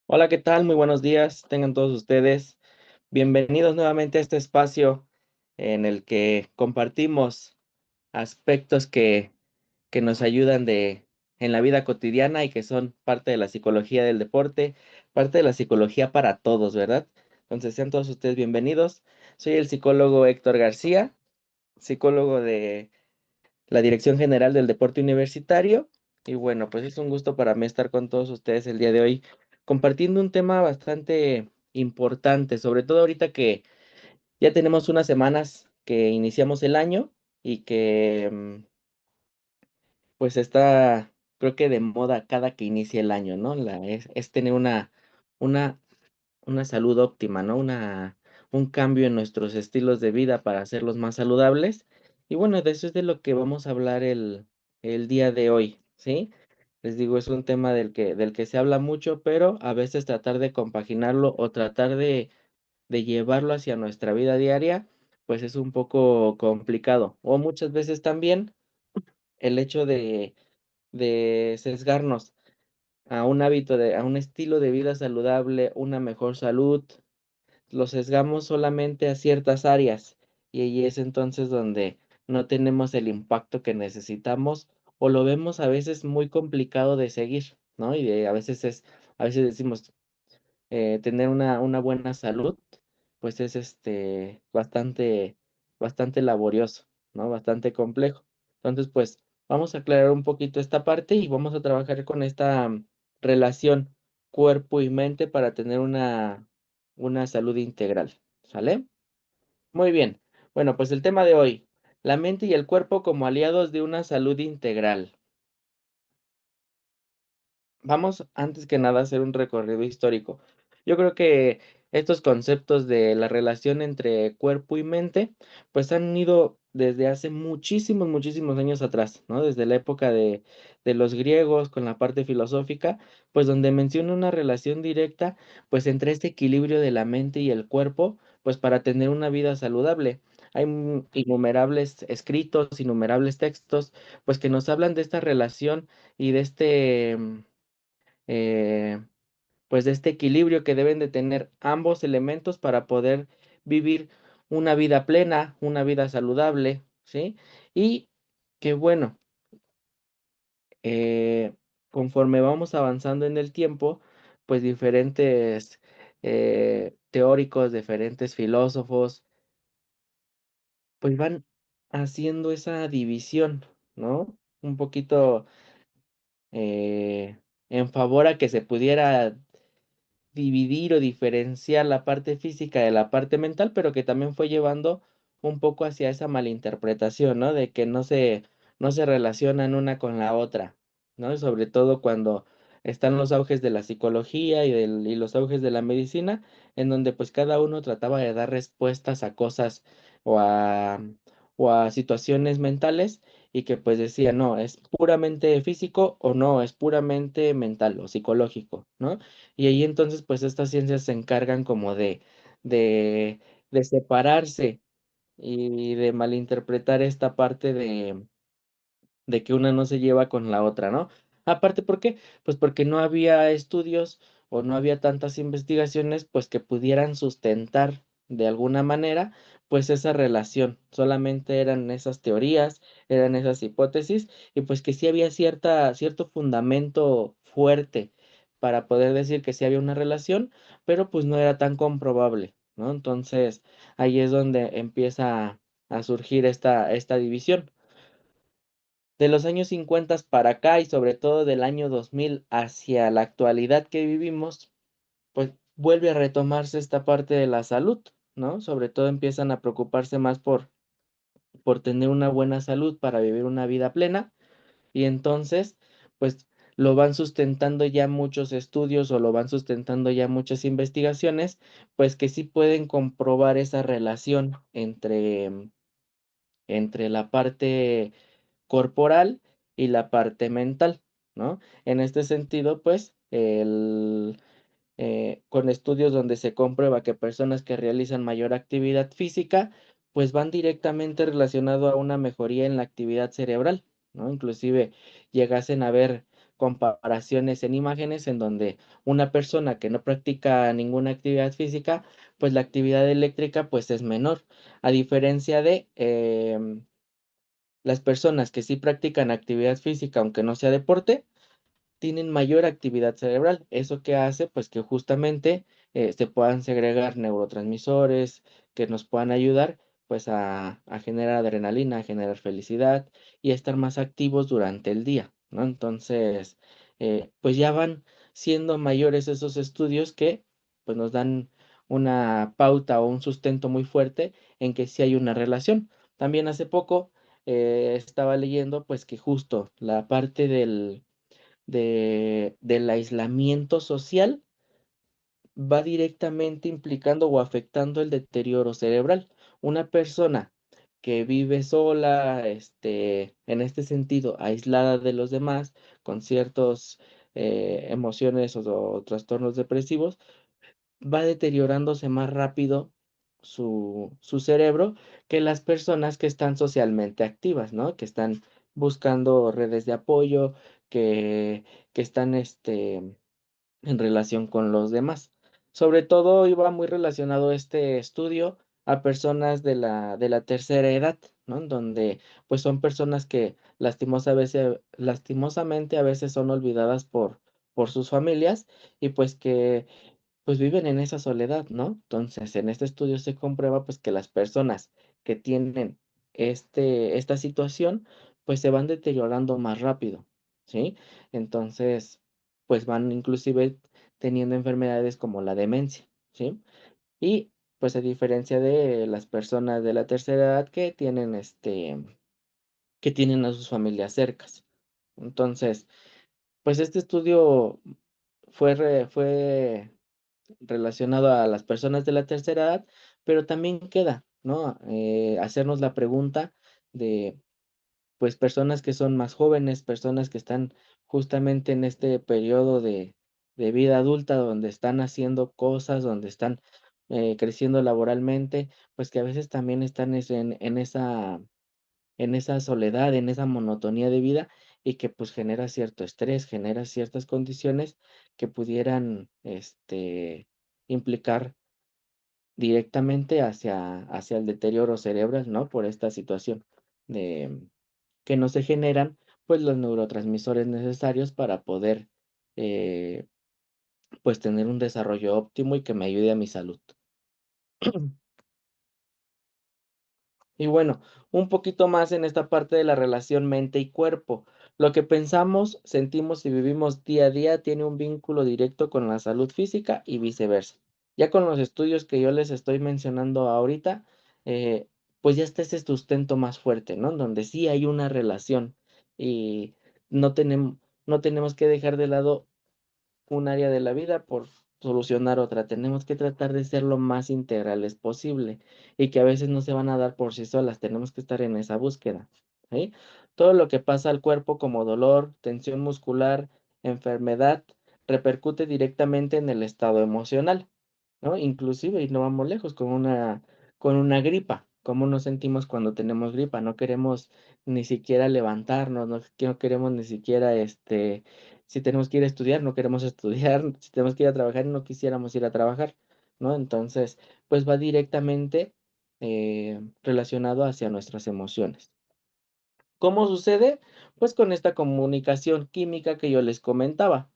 Hola, ¿qué tal? Muy buenos días, tengan todos ustedes. Bienvenidos nuevamente a este espacio en el que compartimos aspectos que nos ayudan en la vida cotidiana y que son parte de la psicología del deporte, parte de la psicología para todos, ¿verdad? Entonces, sean todos ustedes bienvenidos. Soy el psicólogo Héctor García, psicólogo de la Dirección General del Deporte Universitario. Y bueno, pues es un gusto para mí estar con todos ustedes el día de hoy, compartiendo un tema bastante importante, sobre todo ahorita que ya tenemos unas semanas que iniciamos el año y que pues está, creo que de moda cada que inicia el año, ¿no? Es tener una, una salud óptima, ¿no? Un cambio en nuestros estilos de vida para hacerlos más saludables. Y bueno, de eso es de lo que vamos a hablar el día de hoy, ¿sí? Les digo, es un tema del que se habla mucho, pero a veces tratar de compaginarlo o tratar de llevarlo hacia nuestra vida diaria, pues es un poco complicado. O muchas veces también el hecho de sesgarnos a un hábito a un estilo de vida saludable, una mejor salud, lo sesgamos solamente a ciertas áreas y ahí es entonces donde no tenemos el impacto que necesitamos o lo vemos a veces muy complicado de seguir, ¿no? A veces decimos, tener una buena salud, pues es bastante laborioso, ¿no? Bastante complejo. Entonces, pues vamos a aclarar un poquito esta parte y vamos a trabajar con esta relación cuerpo y mente para tener una salud integral, ¿sale? Muy bien. Bueno, pues el tema de hoy, la mente y el cuerpo como aliados de una salud integral. Vamos, antes que nada, a hacer un recorrido histórico. Yo creo que estos conceptos de la relación entre cuerpo y mente, pues han ido desde hace muchísimos, muchísimos años atrás, ¿no? Desde la época de los griegos, con la parte filosófica, pues donde menciona una relación directa, pues entre este equilibrio de la mente y el cuerpo, pues para tener una vida saludable. Hay innumerables escritos, innumerables textos, pues que nos hablan de esta relación y de eh, pues de este equilibrio que deben de tener ambos elementos para poder vivir una vida plena, una vida saludable, ¿sí? Y que bueno, eh, conforme vamos avanzando en el tiempo, pues diferentes teóricos, diferentes filósofos, pues van haciendo esa división, ¿no? Un poquito en favor a que se pudiera dividir o diferenciar la parte física de la parte mental, pero que también fue llevando un poco hacia esa malinterpretación, ¿no? De que no se relacionan una con la otra, ¿no? Y sobre todo cuando están los auges de la psicología y los auges de la medicina, en donde pues cada uno trataba de dar respuestas a cosas o a, o a situaciones mentales y que pues decía, no, es puramente físico o no, es puramente mental o psicológico, ¿no? Y ahí entonces, pues estas ciencias se encargan como de, de separarse y de malinterpretar esta parte de que una no se lleva con la otra, ¿no? Aparte, ¿por qué? Pues porque no había estudios o no había tantas investigaciones, pues que pudieran sustentar de alguna manera, pues esa relación. Solamente eran esas teorías, eran esas hipótesis, y pues que sí había cierto fundamento fuerte para poder decir que sí había una relación, pero pues no era tan comprobable, ¿no? Entonces, ahí es donde empieza a surgir esta división. De los años 50 para acá y sobre todo del año 2000 hacia la actualidad que vivimos, pues vuelve a retomarse esta parte de la salud, ¿no? Sobre todo empiezan a preocuparse más por tener una buena salud para vivir una vida plena y entonces, pues lo van sustentando ya muchos estudios o lo van sustentando ya muchas investigaciones, pues que sí pueden comprobar esa relación entre la parte corporal y la parte mental, ¿no? En este sentido, pues, con estudios donde se comprueba que personas que realizan mayor actividad física, pues van directamente relacionado a una mejoría en la actividad cerebral, ¿no? Inclusive llegasen a ver comparaciones en imágenes en donde una persona que no practica ninguna actividad física, pues la actividad eléctrica pues es menor, a diferencia de las personas que sí practican actividad física, aunque no sea deporte, tienen mayor actividad cerebral. ¿Eso qué hace? Pues que justamente, se puedan segregar neurotransmisores que nos puedan ayudar, pues, a generar adrenalina, a generar felicidad y a estar más activos durante el día, ¿no? Entonces, pues, ya van siendo mayores esos estudios que, pues, nos dan una pauta o un sustento muy fuerte en que sí hay una relación. También hace poco, estaba leyendo, pues, que justo la parte del aislamiento social va directamente implicando o afectando el deterioro cerebral. Una persona que vive sola, en este sentido, aislada de los demás, con ciertos, emociones o trastornos depresivos, va deteriorándose más rápido su cerebro que las personas que están socialmente activas, ¿no? Que están buscando redes de apoyo, que que están, en relación con los demás. Sobre todo iba muy relacionado este estudio a personas de la tercera edad, ¿no? En donde, pues, son personas que lastimosamente a veces son olvidadas por sus familias y, pues, que pues viven en esa soledad, ¿no? Entonces, en este estudio se comprueba, pues, que las personas que tienen esta situación, pues, se van deteriorando más rápido, ¿sí? Entonces, pues, van inclusive teniendo enfermedades como la demencia, ¿sí? Y, pues, a diferencia de las personas de la tercera edad que tienen a sus familias cercas. Entonces, pues, este estudio fue relacionado a las personas de la tercera edad, pero también queda, ¿no? Hacernos la pregunta de, pues, personas que son más jóvenes, personas que están justamente en este periodo de vida adulta, donde están haciendo cosas, donde están, creciendo laboralmente, pues, que a veces también están en esa soledad, en esa monotonía de vida y que, pues, genera cierto estrés, genera ciertas condiciones que pudieran, implicar directamente hacia el deterioro cerebral, ¿no? Por esta situación de que no se generan, pues, los neurotransmisores necesarios para poder, eh, pues, tener un desarrollo óptimo y que me ayude a mi salud. Y bueno, un poquito más en esta parte de la relación mente y cuerpo. Lo que pensamos, sentimos y vivimos día a día tiene un vínculo directo con la salud física y viceversa. Ya con los estudios que yo les estoy mencionando ahorita, pues ya está ese sustento más fuerte, ¿no? Donde sí hay una relación y no tenemos que dejar de lado un área de la vida por solucionar otra. Tenemos que tratar de ser lo más integrales posible y que a veces no se van a dar por sí solas. Tenemos que estar en esa búsqueda, ¿sí? Todo lo que pasa al cuerpo como dolor, tensión muscular, enfermedad, repercute directamente en el estado emocional, ¿no? Inclusive, y no vamos lejos, con una gripa. ¿Cómo nos sentimos cuando tenemos gripa? No queremos ni siquiera levantarnos, no queremos ni siquiera, si tenemos que ir a estudiar, no queremos estudiar, si tenemos que ir a trabajar, no quisiéramos ir a trabajar, ¿no? Entonces, pues va directamente, relacionado hacia nuestras emociones. ¿Cómo sucede? Pues con esta comunicación química que yo les comentaba.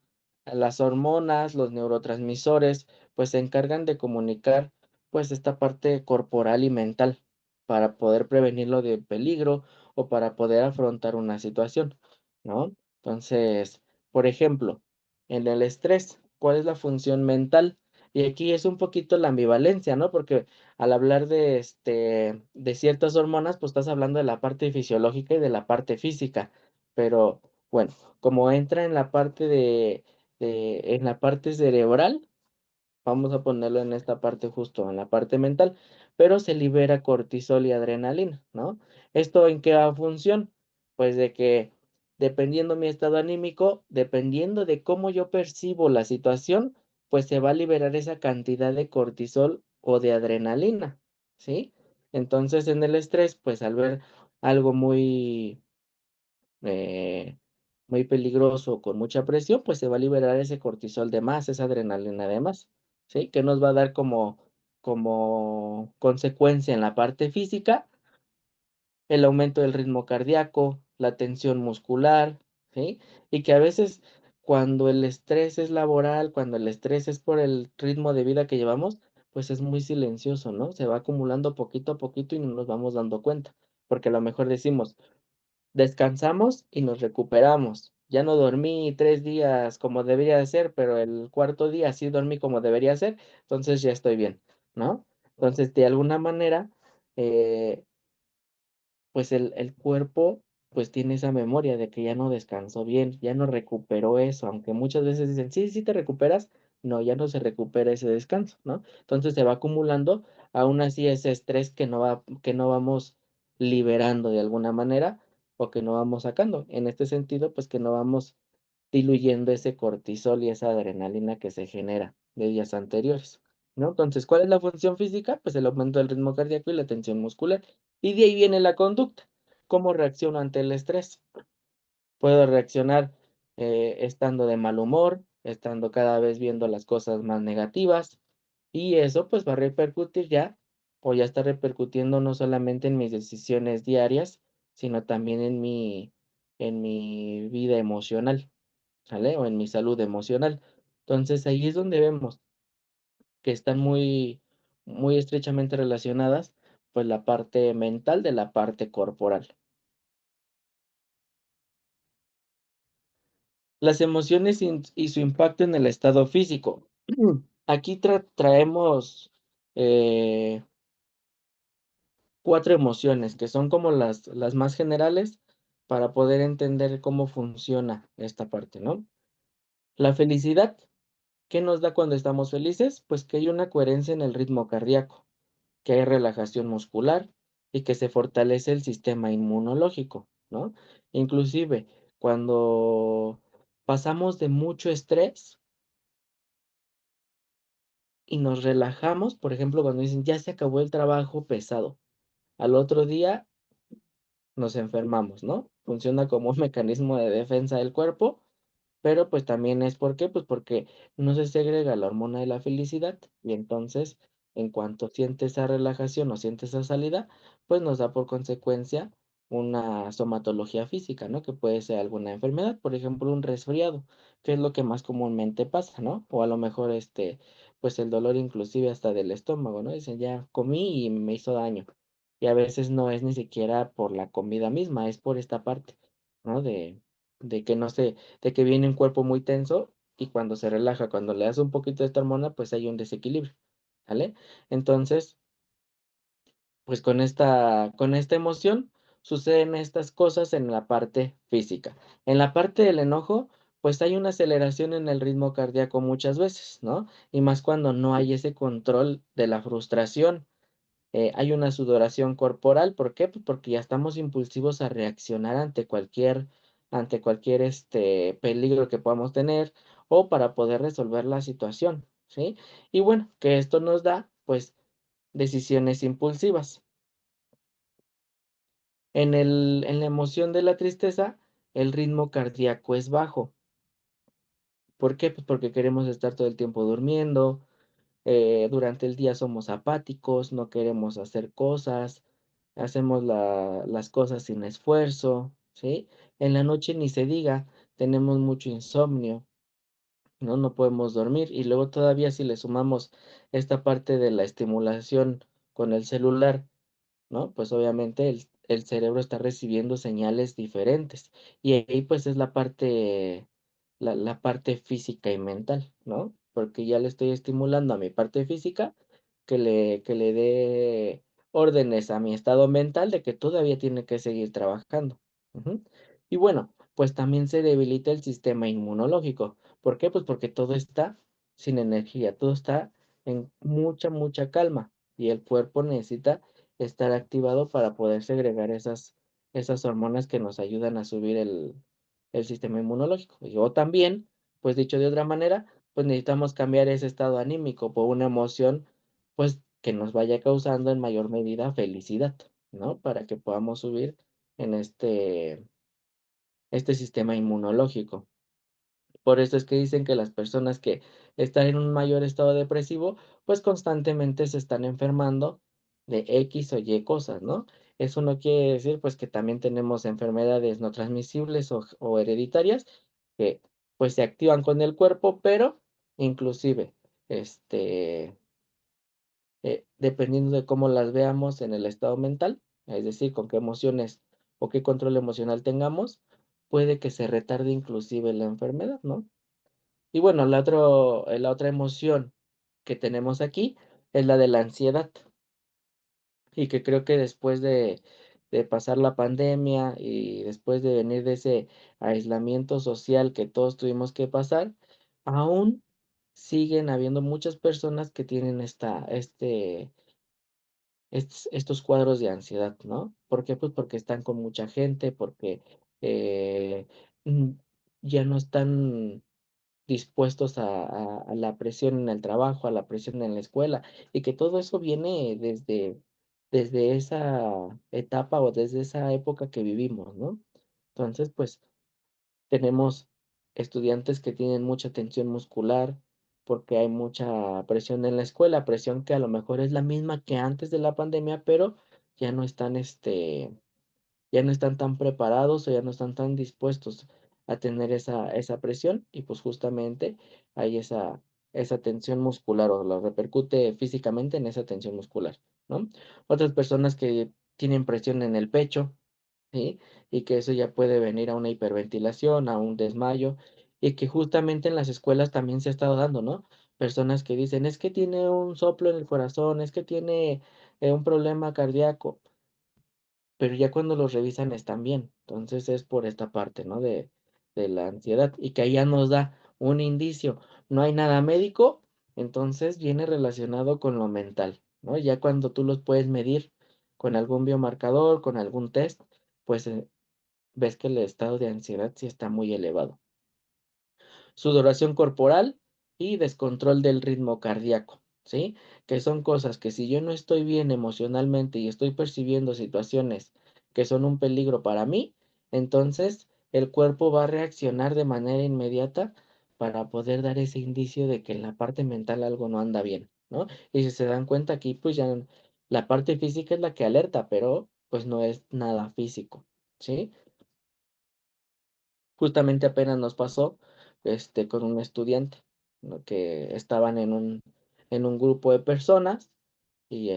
Las hormonas, los neurotransmisores, pues se encargan de comunicar pues esta parte corporal y mental para poder prevenirlo de peligro o para poder afrontar una situación, ¿no? Entonces, por ejemplo, en el estrés, ¿cuál es la función mental? Y aquí es un poquito la ambivalencia, ¿no? Porque al hablar de ciertas hormonas, pues estás hablando de la parte fisiológica y de la parte física. Pero bueno, como entra en la parte cerebral, vamos a ponerlo en esta parte justo, en la parte mental, pero se libera cortisol y adrenalina, ¿no? ¿Esto en qué va a función? Pues de que dependiendo mi estado anímico, dependiendo de cómo yo percibo la situación, pues se va a liberar esa cantidad de cortisol o de adrenalina, ¿sí? Entonces en el estrés, pues al ver algo muy, eh, muy peligroso, con mucha presión, pues se va a liberar ese cortisol de más, esa adrenalina de más, ¿sí? Que nos va a dar como consecuencia en la parte física el aumento del ritmo cardíaco, la tensión muscular, ¿sí? Y que a veces cuando el estrés es laboral, cuando el estrés es por el ritmo de vida que llevamos, pues es muy silencioso, ¿no? Se va acumulando poquito a poquito y no nos vamos dando cuenta, porque a lo mejor decimos, descansamos y nos recuperamos. Ya no dormí 3 días como debería de ser, pero el cuarto día sí dormí como debería ser, entonces ya estoy bien, ¿no? Entonces, de alguna manera, eh, pues el cuerpo, pues tiene esa memoria de que ya no descansó bien, ya no recuperó eso, aunque muchas veces dicen: "Sí, sí te recuperas", no, ya no se recupera ese descanso, ¿no? Entonces se va acumulando, aún así ese estrés que no vamos liberando de alguna manera, o que no vamos sacando. En este sentido, pues que no vamos diluyendo ese cortisol y esa adrenalina que se genera de días anteriores, ¿no? Entonces, ¿cuál es la función física? Pues el aumento del ritmo cardíaco y la tensión muscular. Y de ahí viene la conducta. ¿Cómo reacciono ante el estrés? Puedo reaccionar estando de mal humor, estando cada vez viendo las cosas más negativas, y eso pues va a repercutir ya, o ya está repercutiendo no solamente en mis decisiones diarias, sino también en mi vida emocional, ¿sale? O en mi salud emocional. Entonces ahí es donde vemos que están muy estrechamente relacionadas, pues la parte mental de la parte corporal. Las emociones y su impacto en el estado físico. Aquí traemos 4 emociones, que son como las más generales para poder entender cómo funciona esta parte, ¿no? La felicidad, ¿qué nos da cuando estamos felices? Pues que hay una coherencia en el ritmo cardíaco, que hay relajación muscular y que se fortalece el sistema inmunológico, ¿no? Inclusive, cuando pasamos de mucho estrés y nos relajamos, por ejemplo, cuando dicen: "Ya se acabó el trabajo pesado", al otro día nos enfermamos, ¿no? Funciona como un mecanismo de defensa del cuerpo, pero, pues, también es, ¿por qué? Pues, porque no se segrega la hormona de la felicidad, y entonces, en cuanto siente esa relajación o siente esa salida, pues, nos da por consecuencia una somatología física, ¿no? Que puede ser alguna enfermedad, por ejemplo, un resfriado, que es lo que más comúnmente pasa, ¿no? O a lo mejor, pues, el dolor inclusive hasta del estómago, ¿no? Dicen: "Ya comí y me hizo daño", y a veces no es ni siquiera por la comida misma, es por esta parte, ¿no? De que no se de que viene un cuerpo muy tenso y cuando se relaja, cuando le das un poquito de esta hormona, pues hay un desequilibrio, ¿sale? Entonces, pues con esta emoción suceden estas cosas en la parte física. En la parte del enojo, pues hay una aceleración en el ritmo cardíaco muchas veces, ¿no? Y más cuando no hay ese control de la frustración. Hay una sudoración corporal, ¿por qué? Pues porque ya estamos impulsivos a reaccionar ante cualquier, peligro que podamos tener, o para poder resolver la situación, ¿sí? Y bueno, que esto nos da, pues, decisiones impulsivas. En la emoción de la tristeza, el ritmo cardíaco es bajo, ¿por qué? Pues porque queremos estar todo el tiempo durmiendo, durante el día somos apáticos, no queremos hacer cosas, hacemos las cosas sin esfuerzo, ¿sí? En la noche ni se diga, tenemos mucho insomnio, ¿no? No podemos dormir y luego todavía si le sumamos esta parte de la estimulación con el celular, ¿no? Pues obviamente el cerebro está recibiendo señales diferentes y ahí pues es la parte física y mental, ¿no? Porque ya le estoy estimulando a mi parte física que le dé órdenes a mi estado mental de que todavía tiene que seguir trabajando. Ujú. Y bueno, pues también se debilita el sistema inmunológico. ¿Por qué? Pues porque todo está sin energía, todo está en mucha, mucha calma y el cuerpo necesita estar activado para poder segregar esas hormonas que nos ayudan a subir el sistema inmunológico. O también, pues dicho de otra manera, pues necesitamos cambiar ese estado anímico por una emoción, pues que nos vaya causando en mayor medida felicidad, ¿no? Para que podamos subir en este sistema inmunológico. Por eso es que dicen que las personas que están en un mayor estado depresivo, pues constantemente se están enfermando de X o Y cosas, ¿no? Eso no quiere decir pues que también tenemos enfermedades no transmisibles o hereditarias que pues se activan con el cuerpo, pero inclusive, este, dependiendo de cómo las veamos en el estado mental, es decir, con qué emociones o qué control emocional tengamos, puede que se retarde inclusive la enfermedad, ¿no? Y bueno, la otra emoción que tenemos aquí es la de la ansiedad, y que creo que después de pasar la pandemia y después de venir de ese aislamiento social que todos tuvimos que pasar, aún siguen habiendo muchas personas que tienen estos cuadros de ansiedad, ¿no? ¿Por qué? Pues porque están con mucha gente, porque, eh, mm, ya no están dispuestos a la presión en el trabajo, a la presión en la escuela, y que todo eso viene desde esa etapa o desde esa época que vivimos, ¿no? Entonces, pues, tenemos estudiantes que tienen mucha tensión muscular, porque hay mucha presión en la escuela, presión que a lo mejor es la misma que antes de la pandemia, pero ya no están, ya no están tan preparados o ya no están tan dispuestos a tener esa presión y pues justamente hay esa tensión muscular o lo repercute físicamente en esa tensión muscular, ¿no? Otras personas que tienen presión en el pecho, ¿sí? Y que eso ya puede venir a una hiperventilación, a un desmayo, y que justamente en las escuelas también se ha estado dando, ¿no? Personas que dicen, es que tiene un soplo en el corazón, es que tiene un problema cardíaco, pero ya cuando los revisan están bien. Entonces es por esta parte, ¿no? De la ansiedad y que ahí ya nos da un indicio. No hay nada médico, entonces viene relacionado con lo mental, ¿no? Ya cuando tú los puedes medir con algún biomarcador, con algún test, pues ves que el estado de ansiedad sí está muy elevado. Sudoración corporal y descontrol del ritmo cardíaco, ¿sí? Que son cosas que si yo no estoy bien emocionalmente y estoy percibiendo situaciones que son un peligro para mí, entonces el cuerpo va a reaccionar de manera inmediata para poder dar ese indicio de que en la parte mental algo no anda bien, ¿no? Y si se dan cuenta aquí, pues ya la parte física es la que alerta, pero pues no es nada físico, ¿sí? Justamente apenas nos pasó, con un estudiante, ¿no? Que estaban en un grupo de personas y,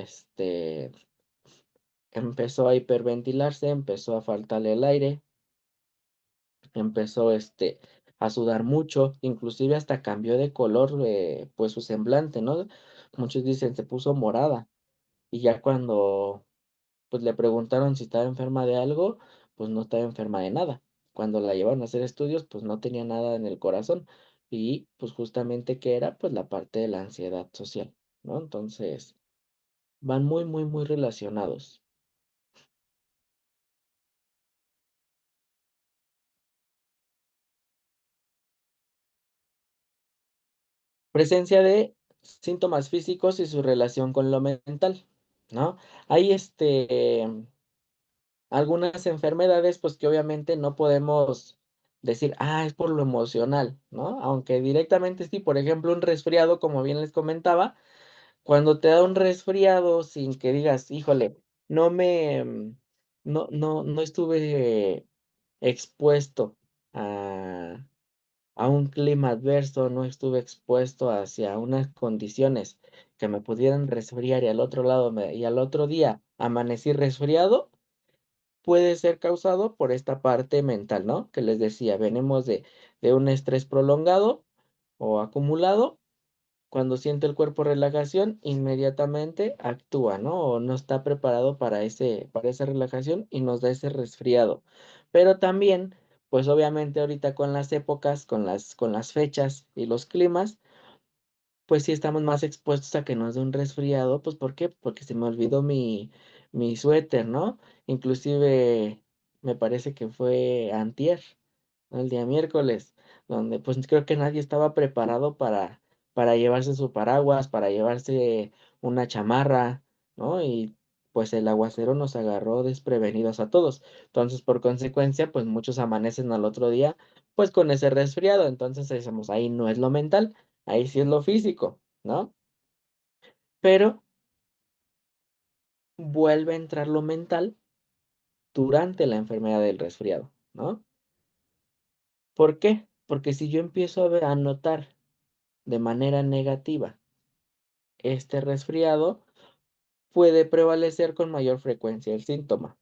empezó a hiperventilarse, empezó a faltarle el aire, empezó, a sudar mucho, inclusive hasta cambió de color, pues, su semblante, ¿no? Muchos dicen, se puso morada, y ya cuando pues le preguntaron si estaba enferma de algo, pues no estaba enferma de nada. Cuando la llevaron a hacer estudios, pues no tenía nada en el corazón. Y pues justamente que era pues la parte de la ansiedad social, ¿no? Entonces, van muy, muy, muy relacionados. Presencia de síntomas físicos y su relación con lo mental, ¿no? Hay algunas enfermedades, pues que obviamente no podemos decir, ah, es por lo emocional, ¿no? Aunque directamente sí, por ejemplo, un resfriado, como bien les comentaba, cuando te da un resfriado sin que digas, híjole, no me, no estuve expuesto a, a un clima adverso, no estuve expuesto hacia unas condiciones que me pudieran resfriar y al otro lado y al otro día amanecí resfriado, puede ser causado por esta parte mental, ¿no? Que les decía, venimos de un estrés prolongado o acumulado. Cuando siente el cuerpo relajación, inmediatamente actúa, ¿no? O no está preparado para esa relajación y nos da ese resfriado. Pero también, pues obviamente ahorita con las épocas, con las fechas y los climas, pues sí estamos más expuestos a que nos dé un resfriado, pues, ¿por qué? Porque se me olvidó mi suéter, ¿no? Inclusive, me parece que fue antier, ¿no? El día miércoles, donde, pues, creo que nadie estaba preparado para llevarse su paraguas, para llevarse una chamarra, ¿no? Y pues el aguacero nos agarró desprevenidos a todos. Entonces, por consecuencia, pues muchos amanecen al otro día, pues con ese resfriado. Entonces decimos, ahí no es lo mental, ahí sí es lo físico, ¿no? Pero vuelve a entrar lo mental durante la enfermedad del resfriado, ¿no? ¿Por qué? Porque si yo empiezo a notar de manera negativa este resfriado, puede prevalecer con mayor frecuencia el síntoma.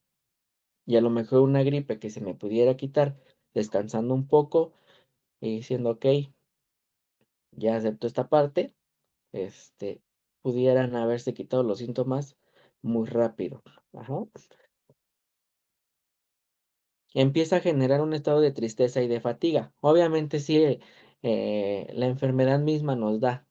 Y a lo mejor una gripe que se me pudiera quitar descansando un poco y diciendo, ok, ya acepto esta parte, este, pudieran haberse quitado los síntomas muy rápido. Ajá. Empieza a generar un estado de tristeza y de fatiga. Obviamente, sí, la enfermedad misma nos da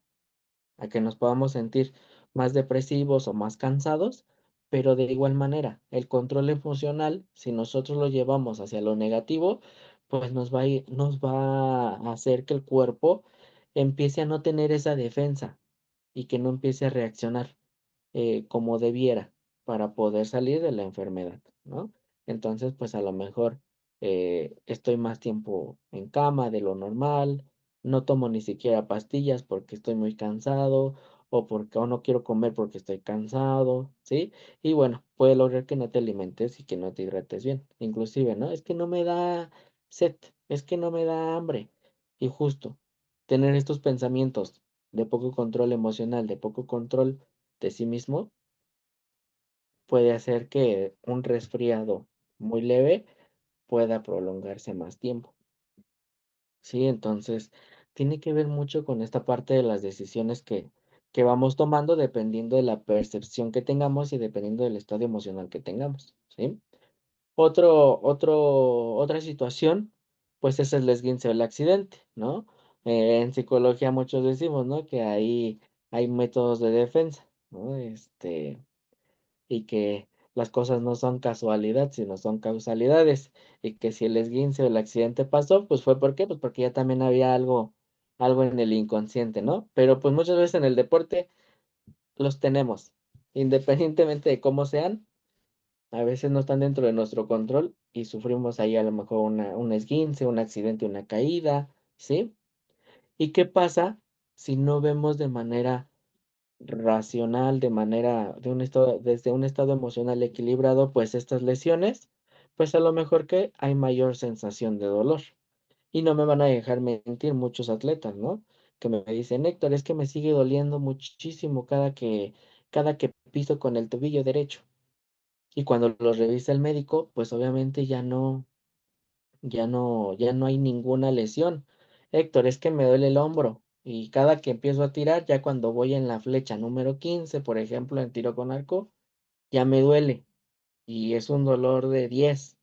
a que nos podamos sentir más depresivos o más cansados, pero de igual manera, el control emocional, si nosotros lo llevamos hacia lo negativo, pues nos va a hacer que el cuerpo empiece a no tener esa defensa y que no empiece a reaccionar como debiera para poder salir de la enfermedad, ¿no? Entonces, pues a lo mejor estoy más tiempo en cama de lo normal, no tomo ni siquiera pastillas porque estoy muy cansado o no quiero comer porque estoy cansado, ¿sí? Y bueno, puede lograr que no te alimentes y que no te hidrates bien. Inclusive, ¿no? Es que no me da sed, es que no me da hambre. Y justo, tener estos pensamientos de poco control emocional, de poco control de sí mismo, puede hacer que un resfriado muy leve pueda prolongarse más tiempo. Sí, entonces tiene que ver mucho con esta parte de las decisiones que vamos tomando dependiendo de la percepción que tengamos y dependiendo del estado emocional que tengamos, ¿sí? Otra situación, pues es el esguince o el accidente, ¿no? En psicología muchos decimos, ¿no? Que hay métodos de defensa, ¿no? Y que las cosas no son casualidad, sino son causalidades, y que si el esguince o el accidente pasó, pues fue ¿por qué? Pues porque ya también había algo en el inconsciente, ¿no? Pero pues muchas veces en el deporte los tenemos, independientemente de cómo sean, a veces no están dentro de nuestro control y sufrimos ahí a lo mejor un esguince, un accidente, una caída, ¿sí? ¿Y qué pasa si no vemos de manera racional, desde un estado emocional equilibrado, pues estas lesiones, pues a lo mejor que hay mayor sensación de dolor? Y no me van a dejar mentir muchos atletas, ¿no? Que me dicen, Héctor, es que me sigue doliendo muchísimo cada que piso con el tobillo derecho. Y cuando los revisa el médico, pues obviamente ya no hay ninguna lesión. Héctor, es que me duele el hombro y cada que empiezo a tirar, ya cuando voy en la flecha número 15, por ejemplo, en tiro con arco, ya me duele y es un dolor de 10,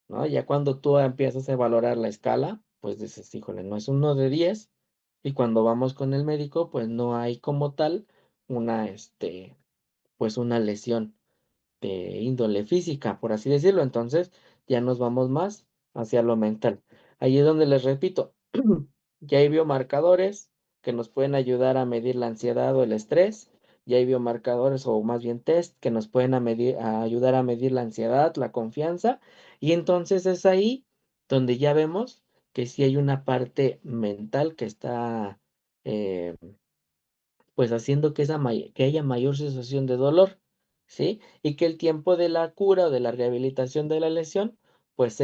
¿no? Ya cuando tú empiezas a valorar la escala, pues dices, híjole, no es uno de 10 y cuando vamos con el médico, pues no hay como tal pues una lesión de índole física, por así decirlo. Entonces, ya nos vamos más hacia lo mental. Ahí es donde les repito, ya hay biomarcadores que nos pueden ayudar a medir la ansiedad o el estrés. Ya hay biomarcadores o más bien test que nos pueden ayudar a medir la ansiedad, la confianza. Y entonces es ahí donde ya vemos que sí hay una parte mental que está eh, pues haciendo que haya mayor sensación de dolor, ¿sí? Y que el tiempo de la cura o de la rehabilitación de la lesión, pues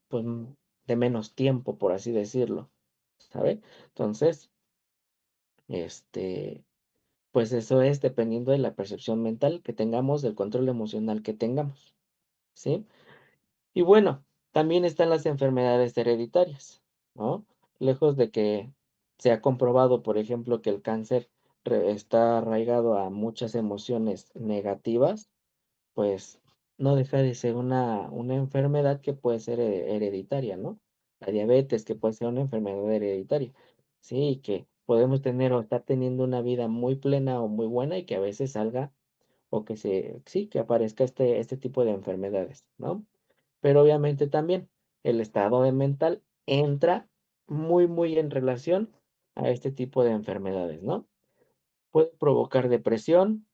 pues, de menos tiempo, por así decirlo, ¿sabe? Entonces, este, pues eso es dependiendo de la percepción mental que tengamos, del control emocional que tengamos, ¿sí? Y bueno, también están las enfermedades hereditarias, ¿no? Lejos de que se ha comprobado, por ejemplo, que el cáncer está arraigado a muchas emociones negativas, pues no deja de ser una enfermedad que puede ser hereditaria, ¿no? La diabetes, que puede ser una enfermedad hereditaria, sí, y que podemos tener o estar teniendo una vida muy plena o muy buena y que a veces salga o sí, que aparezca este tipo de enfermedades, ¿no? Pero obviamente también el estado de mental entra muy, muy en relación a este tipo de enfermedades, ¿no? Puede provocar depresión,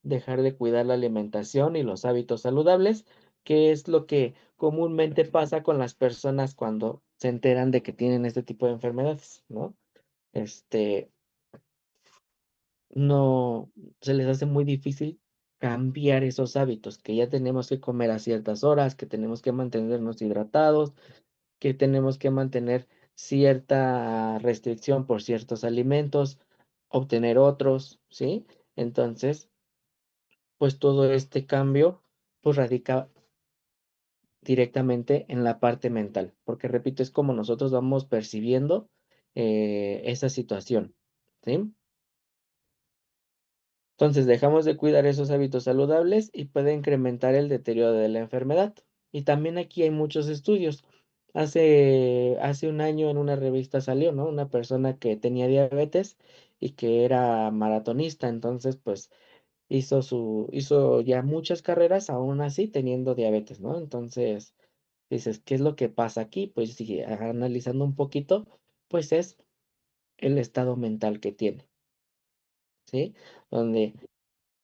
dejar de cuidar la alimentación y los hábitos saludables, que es lo que comúnmente pasa con las personas cuando se enteran de que tienen este tipo de enfermedades, ¿no? Este, no se les hace muy difícil cambiar esos hábitos, que ya tenemos que comer a ciertas horas, que tenemos que mantenernos hidratados, que tenemos que mantener cierta restricción por ciertos alimentos, obtener otros, ¿sí? Entonces, pues todo este cambio, pues radica directamente en la parte mental, porque repito, es como nosotros vamos percibiendo esa situación, ¿sí? Entonces dejamos de cuidar esos hábitos saludables y puede incrementar el deterioro de la enfermedad. Y también aquí hay muchos estudios. Hace un año en una revista salió, ¿no? Una persona que tenía diabetes y que era maratonista, entonces pues hizo ya muchas carreras aún así teniendo diabetes, ¿no? Entonces dices, ¿qué es lo que pasa aquí? Pues sí, analizando un poquito, pues es el estado mental que tiene, ¿sí? Donde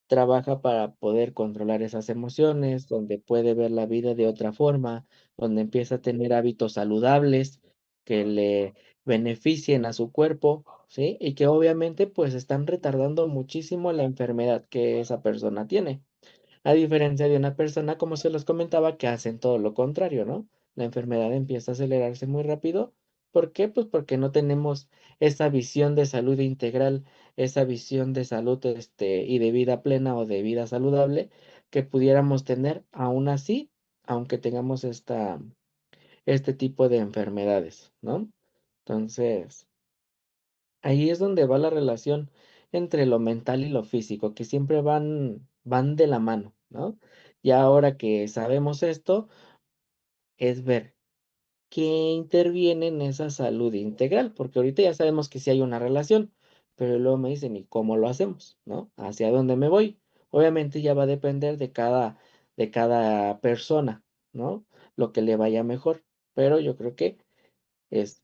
trabaja para poder controlar esas emociones, donde puede ver la vida de otra forma, donde empieza a tener hábitos saludables que le beneficien a su cuerpo, ¿sí? Y que obviamente pues están retardando muchísimo la enfermedad que esa persona tiene. A diferencia de una persona, como se los comentaba, que hacen todo lo contrario, ¿no? La enfermedad empieza a acelerarse muy rápido. ¿Por qué? Pues porque no tenemos esa visión de salud integral, esa visión de salud, y de vida plena o de vida saludable que pudiéramos tener aún así, aunque tengamos este tipo de enfermedades, ¿no? Entonces, ahí es donde va la relación entre lo mental y lo físico, que siempre van de la mano, ¿no? Y ahora que sabemos esto, es ver qué interviene en esa salud integral, porque ahorita ya sabemos que sí hay una relación, pero luego me dicen, ¿y cómo lo hacemos? ¿No? ¿Hacia dónde me voy? Obviamente ya va a depender de cada persona, ¿no? Lo que le vaya mejor, pero yo creo que es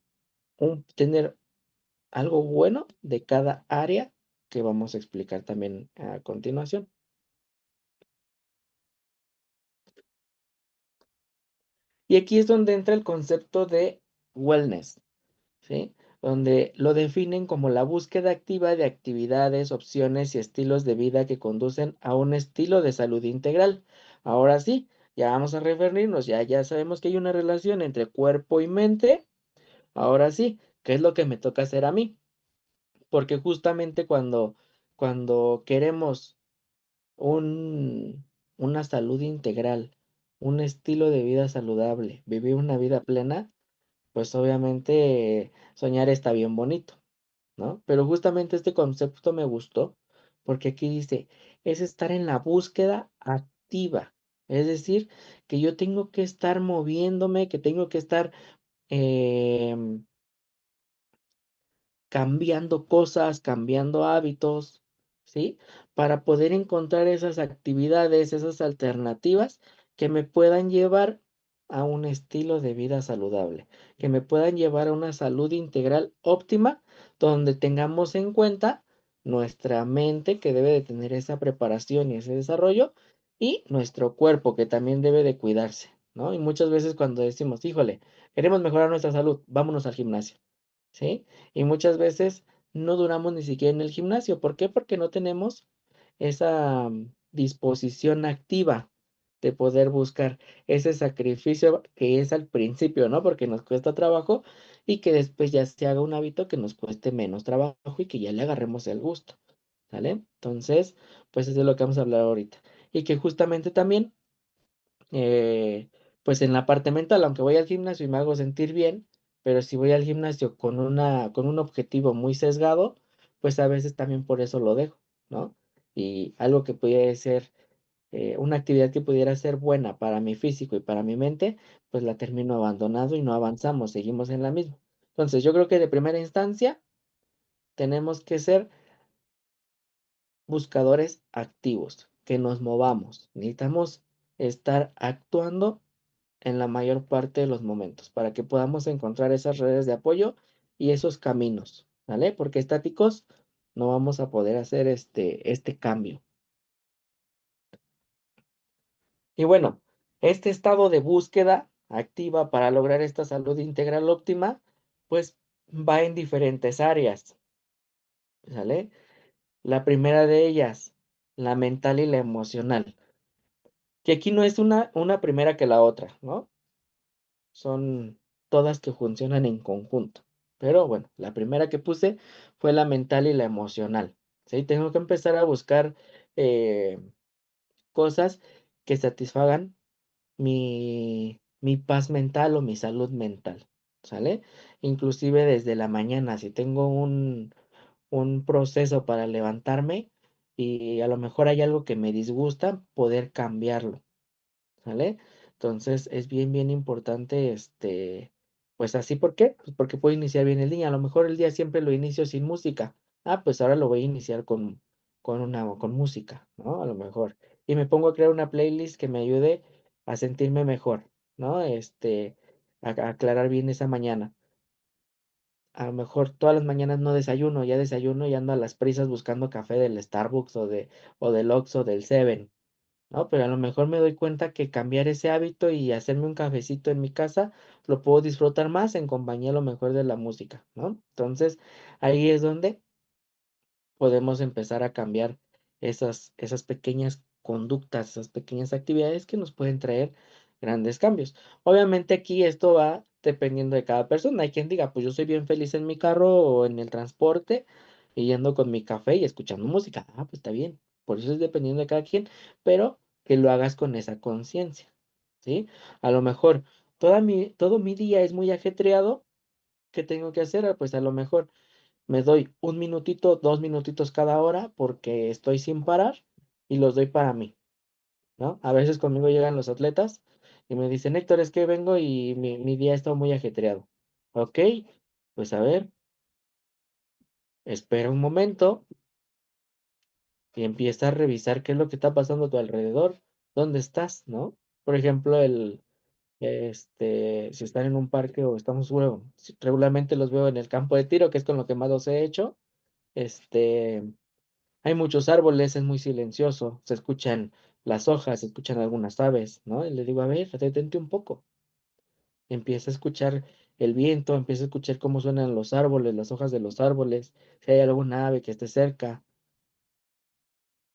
tener algo bueno de cada área que vamos a explicar también a continuación. Y aquí es donde entra el concepto de wellness, ¿sí? Donde lo definen como la búsqueda activa de actividades, opciones y estilos de vida que conducen a un estilo de salud integral. Ahora sí, ya vamos a referirnos, ya sabemos que hay una relación entre cuerpo y mente. Ahora sí, ¿qué es lo que me toca hacer a mí? Porque justamente cuando queremos un una salud integral, un estilo de vida saludable, vivir una vida plena, pues obviamente soñar está bien bonito, ¿no? Pero justamente este concepto me gustó porque aquí dice, es estar en la búsqueda activa. Es decir, que yo tengo que estar moviéndome, que tengo que estar em, cambiando cosas, cambiando hábitos, ¿sí? Para poder encontrar esas actividades, esas alternativas que me puedan llevar a un estilo de vida saludable, que me puedan llevar a una salud integral óptima, donde tengamos en cuenta nuestra mente, que debe de tener esa preparación y ese desarrollo, y nuestro cuerpo, que también debe de cuidarse, ¿no? Y muchas veces cuando decimos, híjole, queremos mejorar nuestra salud, vámonos al gimnasio. ¿Sí? Y muchas veces no duramos ni siquiera en el gimnasio. ¿Por qué? Porque no tenemos esa disposición activa de poder buscar ese sacrificio que es al principio, ¿no? Porque nos cuesta trabajo y que después ya se haga un hábito que nos cueste menos trabajo y que ya le agarremos el gusto, ¿sale? Entonces, pues eso es lo que vamos a hablar ahorita. Y que justamente también eh, pues en la parte mental, aunque voy al gimnasio y me hago sentir bien, pero si voy al gimnasio con un objetivo muy sesgado, pues a veces también por eso lo dejo, ¿no? Y algo que pudiera ser, una actividad que pudiera ser buena para mi físico y para mi mente, pues la termino abandonando y no avanzamos, seguimos en la misma. Entonces, yo creo que de primera instancia tenemos que ser buscadores activos, que nos movamos. Necesitamos estar actuando en la mayor parte de los momentos, para que podamos encontrar esas redes de apoyo y esos caminos, ¿vale? Porque estáticos no vamos a poder hacer este cambio. Y bueno, este estado de búsqueda activa para lograr esta salud integral óptima, pues va en diferentes áreas, ¿sale? La primera de ellas, la mental y la emocional, que aquí no es una primera que la otra, ¿no? Son todas que funcionan en conjunto. Pero bueno, la primera que puse fue la mental y la emocional, ¿sí? Tengo que empezar a buscar eh, cosas que satisfagan mi paz mental o mi salud mental, ¿sale? Inclusive desde la mañana, si tengo un proceso para levantarme y a lo mejor hay algo que me disgusta, poder cambiarlo, ¿sale? Entonces es bien, bien importante, pues así, ¿por qué? Pues porque puedo iniciar bien el día. A lo mejor el día siempre lo inicio sin música. Ah, pues ahora lo voy a iniciar con música, ¿no? A lo mejor. Y me pongo a crear una playlist que me ayude a sentirme mejor, ¿no? A aclarar bien esa mañana. A lo mejor todas las mañanas no desayuno, ya desayuno y ando a las prisas buscando café del Starbucks o del Oxxo, del Seven. ¿No? Pero a lo mejor me doy cuenta que cambiar ese hábito y hacerme un cafecito en mi casa, lo puedo disfrutar más en compañía a lo mejor de la música, ¿no? Entonces, ahí es donde podemos empezar a cambiar esas pequeñas conductas, esas pequeñas actividades que nos pueden traer grandes cambios. Obviamente aquí esto va dependiendo de cada persona. Hay quien diga, pues yo soy bien feliz en mi carro o en el transporte y yendo con mi café y escuchando música. Ah, pues está bien. Por eso es dependiendo de cada quien, pero que lo hagas con esa conciencia, ¿sí? A lo mejor todo mi día es muy ajetreado. ¿Qué tengo que hacer? Ah, pues a lo mejor me doy un minutito, 2 minutitos cada hora porque estoy sin parar y los doy para mí, ¿no? A veces conmigo llegan los atletas y me dicen, Héctor, es que vengo y mi día está muy ajetreado. Ok, pues a ver, espera un momento y empieza a revisar qué es lo que está pasando a tu alrededor, dónde estás, ¿no? Por ejemplo, si están en un parque o estamos, bueno, regularmente los veo en el campo de tiro, que es con lo que más los he hecho, este, hay muchos árboles, es muy silencioso, se escuchan las hojas, se escuchan algunas aves, ¿no? Y le digo, a ver, detente un poco. Empieza a escuchar el viento, empieza a escuchar cómo suenan los árboles, las hojas de los árboles, si hay alguna ave que esté cerca.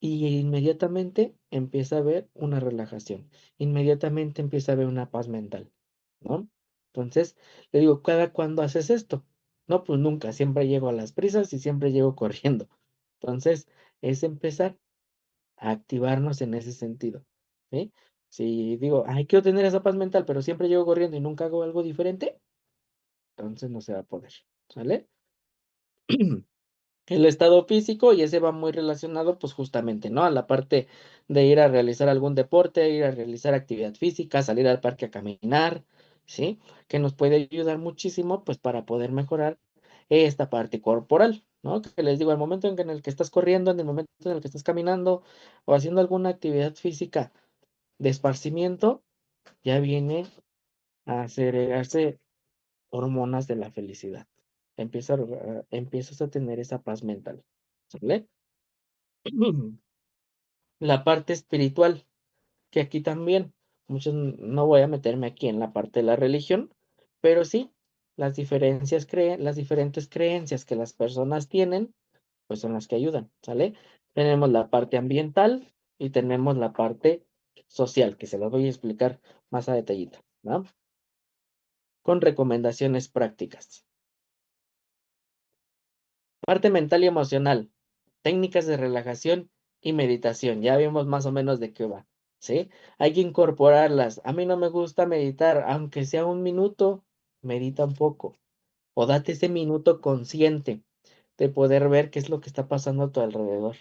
Y inmediatamente empieza a haber una relajación, inmediatamente empieza a haber una paz mental, ¿no? Entonces, le digo, ¿cada cuándo haces esto? No, pues nunca, siempre llego a las prisas y siempre llego corriendo. Entonces, es empezar a activarnos en ese sentido, ¿sí? Si digo: "Ay, quiero tener esa paz mental", pero siempre llego corriendo y nunca hago algo diferente, entonces no se va a poder, ¿sale? El estado físico, y ese va muy relacionado, pues, justamente, ¿no? A la parte de ir a realizar algún deporte, ir a realizar actividad física, salir al parque a caminar, ¿sí? Que nos puede ayudar muchísimo, pues, para poder mejorar esta parte corporal, ¿no? Que les digo, al momento en el que estás corriendo, en el momento en el que estás caminando o haciendo alguna actividad física de esparcimiento, ya viene a segregarse hormonas de la felicidad. Empiezas a tener esa paz mental, ¿sale? La parte espiritual, que aquí también, no voy a meterme aquí en la parte de la religión, pero sí, las diferentes creencias que las personas tienen, pues son las que ayudan, ¿sale? Tenemos la parte ambiental y tenemos la parte social, que se las voy a explicar más a detallito, ¿no? Con recomendaciones prácticas. Parte mental y emocional, técnicas de relajación y meditación. Ya vimos más o menos de qué va, ¿sí? Hay que incorporarlas. A mí no me gusta meditar, aunque sea un minuto, medita un poco. O date ese minuto consciente de poder ver qué es lo que está pasando a tu alrededor,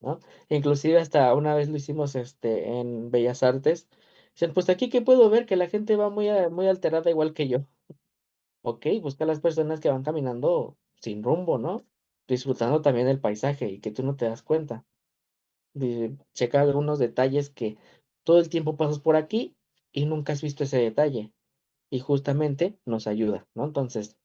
¿no? Inclusive hasta una vez lo hicimos en Bellas Artes. Dicen, pues aquí que puedo ver que la gente va muy alterada igual que yo. Ok, busca las personas que van caminando sin rumbo, ¿no? Disfrutando también el paisaje y que tú no te das cuenta. Checa algunos detalles que todo el tiempo pasas por aquí y nunca has visto ese detalle. Y justamente nos ayuda, ¿no? Entonces,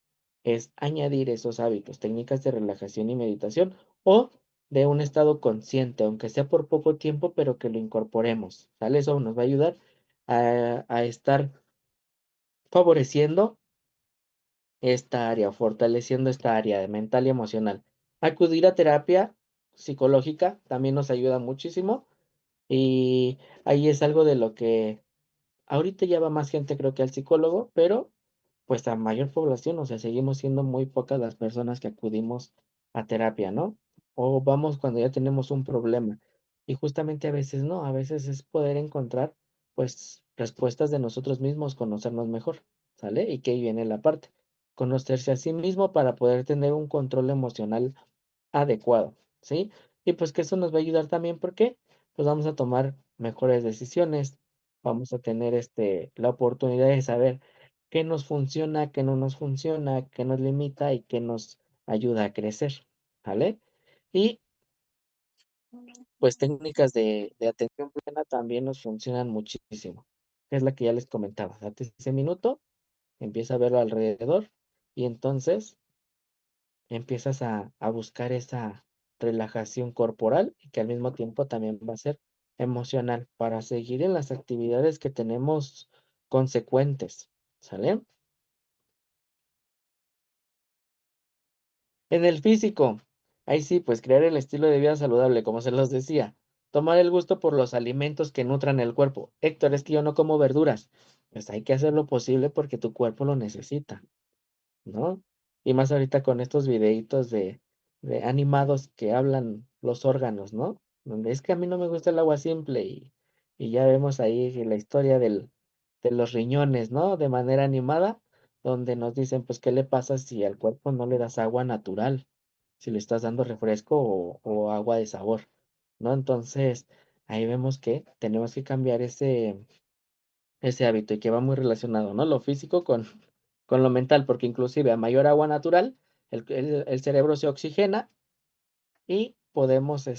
es añadir esos hábitos, técnicas de relajación y meditación o de un estado consciente, aunque sea por poco tiempo, pero que lo incorporemos, ¿sale? Eso nos va a ayudar a estar favoreciendo esta área, fortaleciendo esta área de mental y emocional. Acudir a terapia psicológica también nos ayuda muchísimo y ahí es algo de lo que ahorita ya va más gente, creo que al psicólogo, pero pues a mayor población, o sea, seguimos siendo muy pocas las personas que acudimos a terapia, ¿no? O vamos cuando ya tenemos un problema. Y justamente a veces no, a veces es poder encontrar pues respuestas de nosotros mismos, conocernos mejor, ¿sale? Y que ahí viene la parte, conocerse a sí mismo para poder tener un control emocional adecuado, ¿sí? Y pues que eso nos va a ayudar también, ¿por qué? Pues vamos a tomar mejores decisiones, vamos a tener, la oportunidad de saber qué nos funciona, qué no nos funciona, qué nos limita y qué nos ayuda a crecer, ¿vale? Y, pues, técnicas de atención plena también nos funcionan muchísimo, que es la que ya les comentaba, date ese minuto, empieza a verlo alrededor y entonces empiezas a buscar esa relajación corporal y que al mismo tiempo también va a ser emocional para seguir en las actividades que tenemos consecuentes, ¿sale? En el físico, ahí sí, pues crear el estilo de vida saludable, como se los decía, tomar el gusto por los alimentos que nutran el cuerpo. Héctor, es que yo no como verduras. Pues hay que hacer lo posible porque tu cuerpo lo necesita. ¿No? Y más ahorita con estos videitos de animados que hablan los órganos, ¿no? Donde es que a mí no me gusta el agua simple y ya vemos ahí que la historia de los riñones, ¿no? De manera animada, donde nos dicen, pues, ¿qué le pasa si al cuerpo no le das agua natural? Si le estás dando refresco o agua de sabor, ¿no? Entonces, ahí vemos que tenemos que cambiar ese hábito y que va muy relacionado, ¿no? Lo físico con lo mental, porque inclusive a mayor agua natural, el cerebro se oxigena y podemos,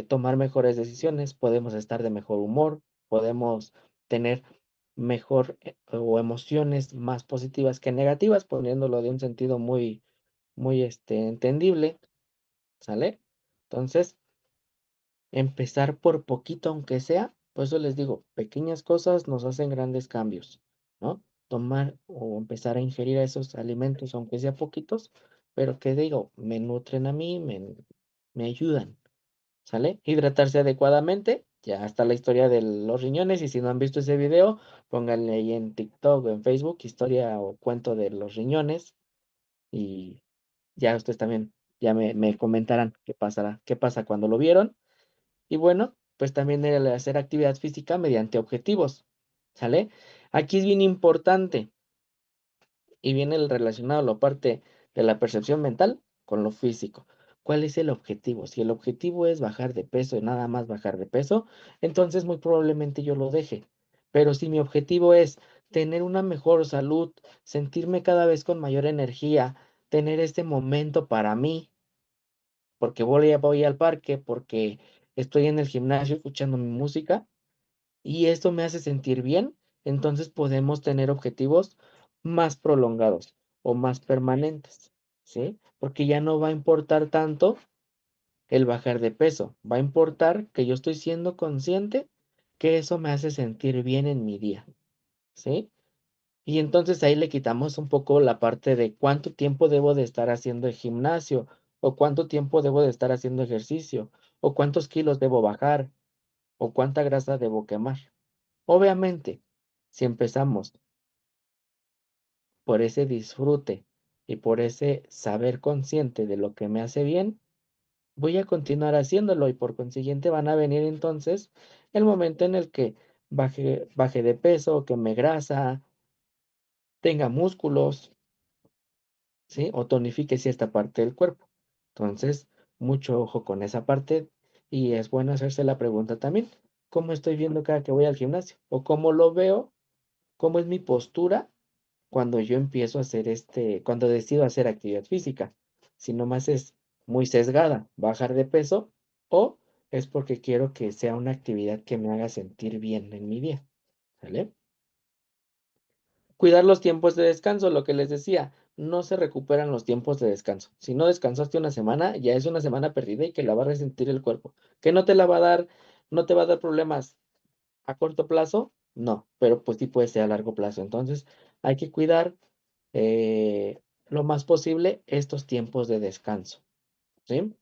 tomar mejores decisiones, podemos estar de mejor humor, podemos tener mejor, o emociones más positivas que negativas, poniéndolo de un sentido muy, entendible, ¿sale? Entonces, empezar por poquito, aunque sea, por eso les digo, pequeñas cosas nos hacen grandes cambios, ¿no? Tomar o empezar a ingerir esos alimentos, aunque sea poquitos, pero que digo, me nutren a mí, me ayudan, ¿sale? Hidratarse adecuadamente, ya está la historia de los riñones, y si no han visto ese video, pónganle ahí en TikTok o en Facebook, historia o cuento de los riñones, y ya ustedes también, ya me comentarán qué pasará, qué pasa cuando lo vieron. Y bueno, pues también el hacer actividad física mediante objetivos, ¿sale? Aquí es bien importante y viene el relacionado la parte de la percepción mental con lo físico. ¿Cuál es el objetivo? Si el objetivo es bajar de peso y nada más bajar de peso, entonces muy probablemente yo lo deje. Pero si mi objetivo es tener una mejor salud, sentirme cada vez con mayor energía, tener este momento para mí, porque voy al parque, porque estoy en el gimnasio escuchando mi música y esto me hace sentir bien, entonces podemos tener objetivos más prolongados o más permanentes, ¿sí? Porque ya no va a importar tanto el bajar de peso, va a importar que yo estoy siendo consciente que eso me hace sentir bien en mi día, ¿sí? Y entonces ahí le quitamos un poco la parte de cuánto tiempo debo de estar haciendo el gimnasio, o cuánto tiempo debo de estar haciendo ejercicio, o cuántos kilos debo bajar, o cuánta grasa debo quemar. Obviamente, si empezamos por ese disfrute y por ese saber consciente de lo que me hace bien, voy a continuar haciéndolo y por consiguiente van a venir entonces el momento en el que baje de peso, queme grasa, tenga músculos, ¿sí? O tonifique cierta parte del cuerpo. Entonces, mucho ojo con esa parte y es bueno hacerse la pregunta también, ¿cómo estoy viendo cada que voy al gimnasio? ¿O cómo lo veo? ¿Cómo es mi postura cuando yo empiezo a hacer cuando decido hacer actividad física? Si nomás es muy sesgada, bajar de peso, o es porque quiero que sea una actividad que me haga sentir bien en mi día, ¿sale? Cuidar los tiempos de descanso, lo que les decía, no se recuperan los tiempos de descanso. Si no descansaste una semana, ya es una semana perdida y que la va a resentir el cuerpo. ¿Que no te la va a dar, no te va a dar problemas a corto plazo? No, pero pues sí puede ser a largo plazo. Entonces, hay que cuidar lo más posible estos tiempos de descanso, ¿sí?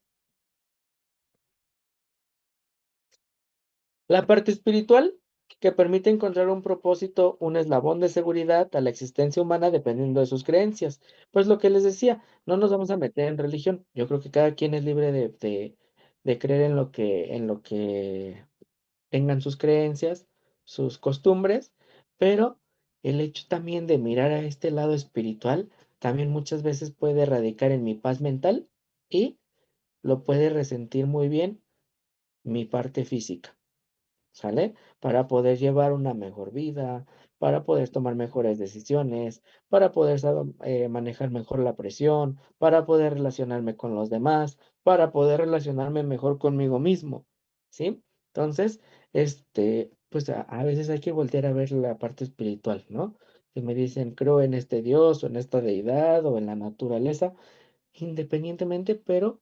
La parte espiritual, que permite encontrar un propósito, un eslabón de seguridad a la existencia humana dependiendo de sus creencias. Pues lo que les decía, no nos vamos a meter en religión. Yo creo que cada quien es libre de creer en lo que tengan sus creencias, sus costumbres, pero el hecho también de mirar a este lado espiritual también muchas veces puede radicar en mi paz mental y lo puede resentir muy bien mi parte física. ¿Sale? Para poder llevar una mejor vida, para poder tomar mejores decisiones, para poder manejar mejor la presión, para poder relacionarme con los demás, para poder relacionarme mejor conmigo mismo, ¿sí? Entonces, pues a veces hay que voltear a ver la parte espiritual, ¿no? Que me dicen, creo en este Dios o en esta deidad o en la naturaleza, independientemente, pero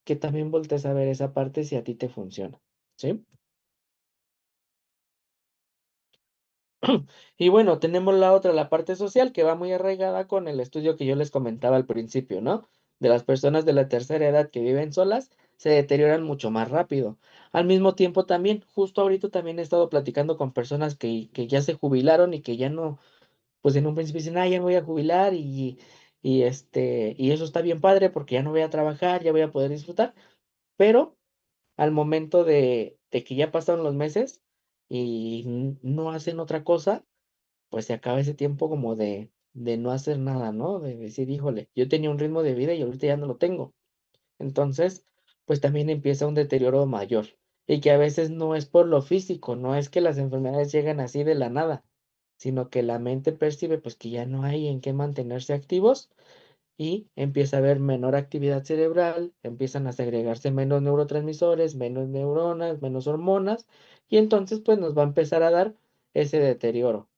que también voltees a ver esa parte si a ti te funciona, ¿sí? Y bueno, tenemos la otra, la parte social, que va muy arraigada con el estudio que yo les comentaba al principio, ¿no? De las personas de la tercera edad que viven solas, se deterioran mucho más rápido. Al mismo tiempo también, justo ahorita también he estado platicando con personas que ya se jubilaron y que ya no, pues en un principio dicen, ah, ya me voy a jubilar y eso está bien padre porque ya no voy a trabajar, ya voy a poder disfrutar, pero al momento de que ya pasaron los meses y no hacen otra cosa, pues se acaba ese tiempo como de no hacer nada, ¿no? De decir, híjole, yo tenía un ritmo de vida y ahorita ya no lo tengo. Entonces, pues también empieza un deterioro mayor. Y que a veces no es por lo físico, no es que las enfermedades lleguen así de la nada, sino que la mente percibe pues que ya no hay en qué mantenerse activos y empieza a haber menor actividad cerebral, empiezan a segregarse menos neurotransmisores, menos neuronas, menos hormonas, y entonces pues nos va a empezar a dar ese deterioro.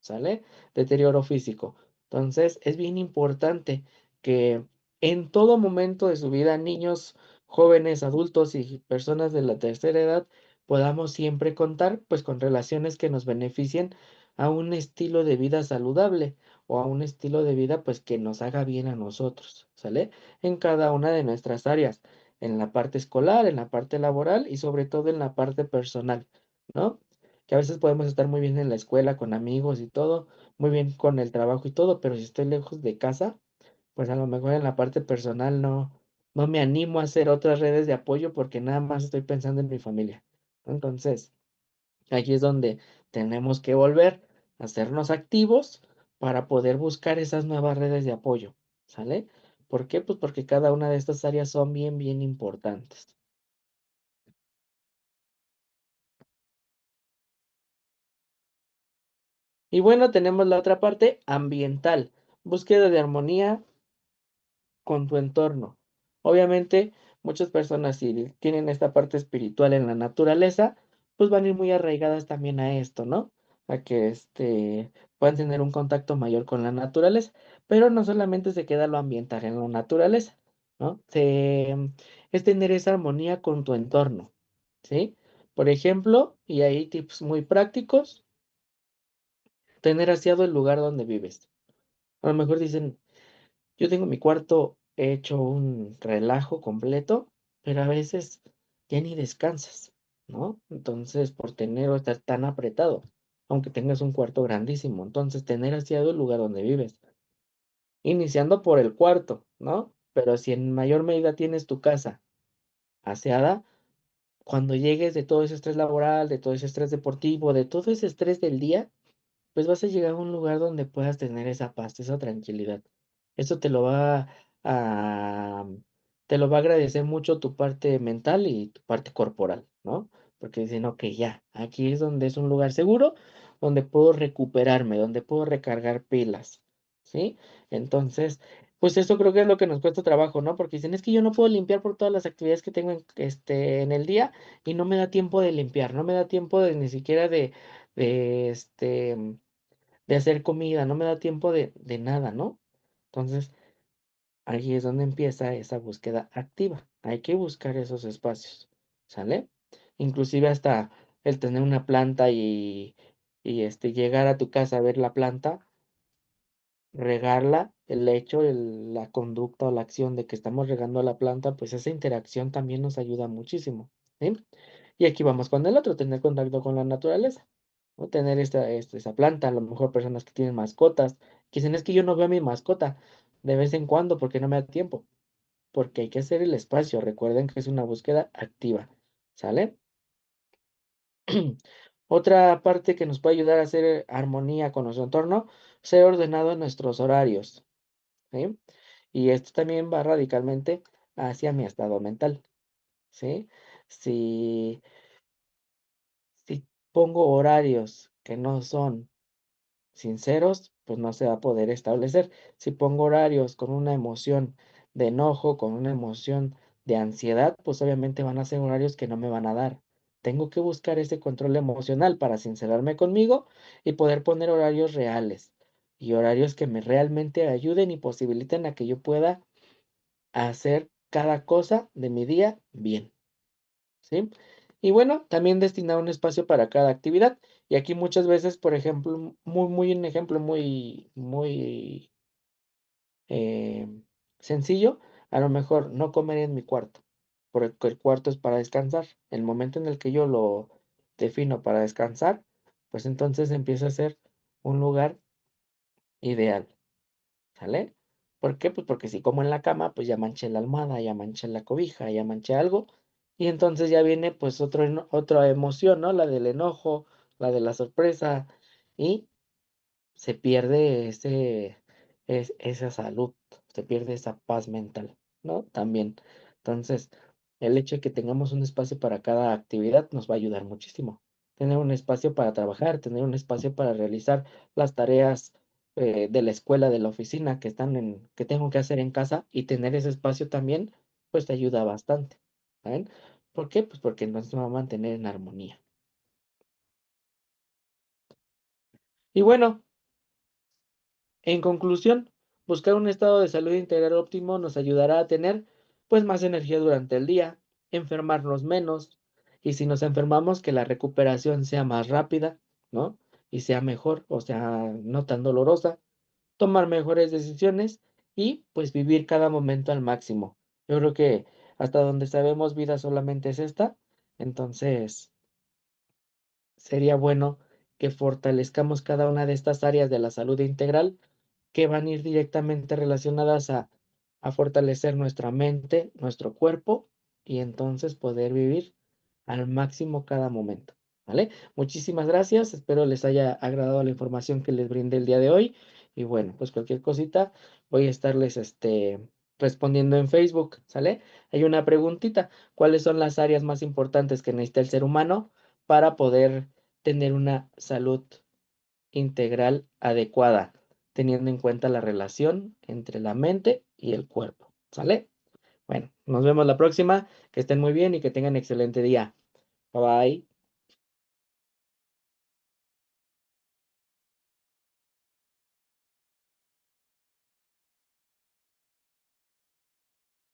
¿Sale? Deterioro físico. Entonces, es bien importante que en todo momento de su vida, niños, jóvenes, adultos y personas de la tercera edad, podamos siempre contar pues con relaciones que nos beneficien a un estilo de vida saludable o a un estilo de vida pues que nos haga bien a nosotros, ¿sale? En cada una de nuestras áreas, en la parte escolar, en la parte laboral y sobre todo en la parte personal, ¿no? Que a veces podemos estar muy bien en la escuela con amigos y todo, muy bien con el trabajo y todo, pero si estoy lejos de casa, pues a lo mejor en la parte personal no me animo a hacer otras redes de apoyo porque nada más estoy pensando en mi familia. Entonces, aquí es donde tenemos que volver a hacernos activos para poder buscar esas nuevas redes de apoyo, ¿sale? ¿Por qué? Pues porque cada una de estas áreas son bien importantes. Y bueno, tenemos la otra parte ambiental, búsqueda de armonía con tu entorno. Obviamente, muchas personas si tienen esta parte espiritual en la naturaleza, pues van a ir muy arraigadas también a esto, ¿no? A que puedan tener un contacto mayor con la naturaleza, pero no solamente se queda lo ambiental en la naturaleza, ¿no? Es tener esa armonía con tu entorno, ¿sí? Por ejemplo, y hay tips muy prácticos, tener aseado el lugar donde vives. A lo mejor dicen, yo tengo mi cuarto hecho un relajo completo, pero a veces ya ni descansas, ¿no? Entonces, por tener o estar tan apretado, aunque tengas un cuarto grandísimo, entonces tener aseado el lugar donde vives, iniciando por el cuarto, ¿no? Pero si en mayor medida tienes tu casa aseada, cuando llegues de todo ese estrés laboral, de todo ese estrés deportivo, de todo ese estrés del día, pues vas a llegar a un lugar donde puedas tener esa paz, esa tranquilidad. Eso a, te lo va a agradecer mucho tu parte mental y tu parte corporal, ¿no? Porque dicen, ok, ya, aquí es donde es un lugar seguro, donde puedo recuperarme, donde puedo recargar pilas, ¿sí? Entonces, pues eso creo que es lo que nos cuesta trabajo, ¿no? Porque dicen, es que yo no puedo limpiar por todas las actividades que tengo en el día y no me da tiempo de limpiar, no me da tiempo de ni siquiera de, de hacer comida, no me da tiempo de nada, ¿no? Entonces, ahí es donde empieza esa búsqueda activa. Hay que buscar esos espacios, ¿sale? Inclusive hasta el tener una planta llegar a tu casa a ver la planta, regarla, el hecho, la conducta o la acción de que estamos regando la planta, pues esa interacción también nos ayuda muchísimo, ¿sí? Y aquí vamos con el otro, tener contacto con la naturaleza, ¿no? Tener esa planta, a lo mejor personas que tienen mascotas, que dicen, es que yo no veo a mi mascota de vez en cuando porque no me da tiempo, porque hay que hacer el espacio, recuerden que es una búsqueda activa, ¿sale? Otra parte que nos puede ayudar a hacer armonía con nuestro entorno, ser ordenado en nuestros horarios, ¿sí? Y esto también va radicalmente hacia mi estado mental, ¿sí? Si, si pongo horarios que no son sinceros, pues no se va a poder establecer. Si pongo horarios con una emoción de enojo, con una emoción de ansiedad, pues obviamente van a ser horarios que no me van a dar. Tengo que buscar ese control emocional para sincerarme conmigo y poder poner horarios reales y horarios que me realmente ayuden y posibiliten a que yo pueda hacer cada cosa de mi día bien, ¿sí? Y bueno, también destinar un espacio para cada actividad. Y aquí muchas veces, por ejemplo, un ejemplo muy eh, sencillo, a lo mejor no comer en mi cuarto, porque el cuarto es para descansar. El momento en el que yo lo defino para descansar, pues entonces empieza a ser un lugar ideal. ¿Sale? ¿Por qué? Pues porque si como en la cama, pues ya manché la almohada, ya manché la cobija, ya manché algo, y entonces ya viene pues otra emoción, ¿no? La del enojo, la de la sorpresa, y se pierde esa salud, se pierde esa paz mental, ¿no? También. Entonces, el hecho de que tengamos un espacio para cada actividad nos va a ayudar muchísimo. Tener un espacio para trabajar, tener un espacio para realizar las tareas de la escuela, de la oficina que tengo que hacer en casa y tener ese espacio también, pues te ayuda bastante. ¿Saben? ¿Por qué? Pues porque nos va a mantener en armonía. Y bueno, en conclusión, buscar un estado de salud integral óptimo nos ayudará a tener pues más energía durante el día, enfermarnos menos y si nos enfermamos que la recuperación sea más rápida, ¿no? Y sea mejor, o sea, no tan dolorosa, tomar mejores decisiones y pues vivir cada momento al máximo. Yo creo que hasta donde sabemos vida solamente es esta, entonces sería bueno que fortalezcamos cada una de estas áreas de la salud integral que van a ir directamente relacionadas a fortalecer nuestra mente, nuestro cuerpo y entonces poder vivir al máximo cada momento, ¿vale? Muchísimas gracias, espero les haya agradado la información que les brindé el día de hoy y bueno, pues cualquier cosita voy a estarles respondiendo en Facebook, ¿sale? Hay una preguntita, ¿cuáles son las áreas más importantes que necesita el ser humano para poder tener una salud integral adecuada, teniendo en cuenta la relación entre la mente y el cuerpo? ¿Sale? Bueno, nos vemos la próxima, que estén muy bien y que tengan excelente día. Bye bye.